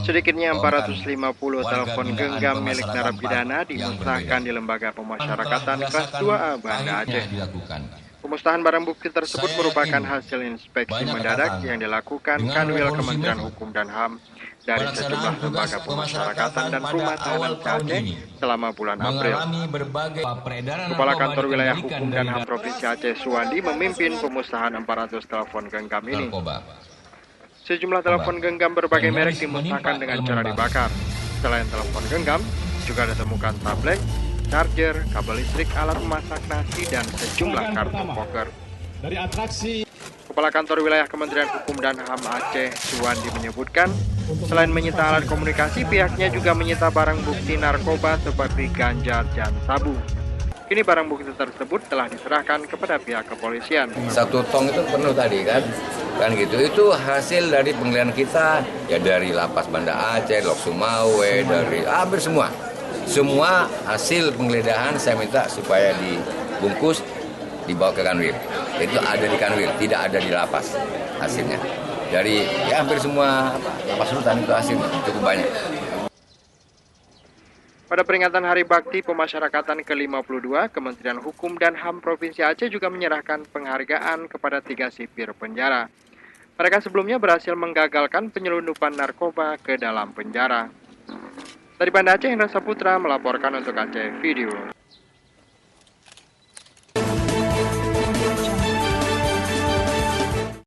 Sedikitnya 450 telepon genggam milik narapidana dimusnahkan di Lembaga Pemasyarakatan Kelas 2A Banda Aceh. Pemusnahan barang bukti tersebut merupakan hasil inspeksi mendadak yang dilakukan Kanwil Kementerian Hukum dan HAM dari sejumlah lembaga pemasyarakatan dan rumah tahanan Aceh selama bulan April. Kepala Kantor Wilayah Hukum dan HAM Provinsi Aceh Suwandi memimpin pemusnahan 400 telepon genggam ini. Sejumlah telepon genggam berbagai merek dimusnahkan dengan cara dibakar. Selain telepon genggam, juga ditemukan tablet, charger, kabel listrik, alat memasak nasi, dan sejumlah kartu poker. Kepala Kantor Wilayah Kementerian Hukum dan HAM Aceh Suwandi menyebutkan, selain menyita alat komunikasi, pihaknya juga menyita barang bukti narkoba seperti ganja dan sabu. Kini barang bukti tersebut telah diserahkan kepada pihak kepolisian. 1 tong itu penuh tadi kan gitu. Itu hasil dari penggeledahan kita, ya dari Lapas Banda Aceh, Lok Sumawe, dari hampir semua hasil penggeledahan saya minta supaya dibungkus, dibawa ke Kanwil. Itu ada di Kanwil, tidak ada di lapas hasilnya. Dari ya hampir semua lapas rutan itu hasilnya cukup banyak. Pada peringatan Hari Bakti Pemasyarakatan ke-52, Kementerian Hukum dan HAM Provinsi Aceh juga menyerahkan penghargaan kepada 3 sipir penjara. Mereka sebelumnya berhasil menggagalkan penyelundupan narkoba ke dalam penjara. Dari Banda Aceh, Indra Saputra melaporkan untuk Aceh Video.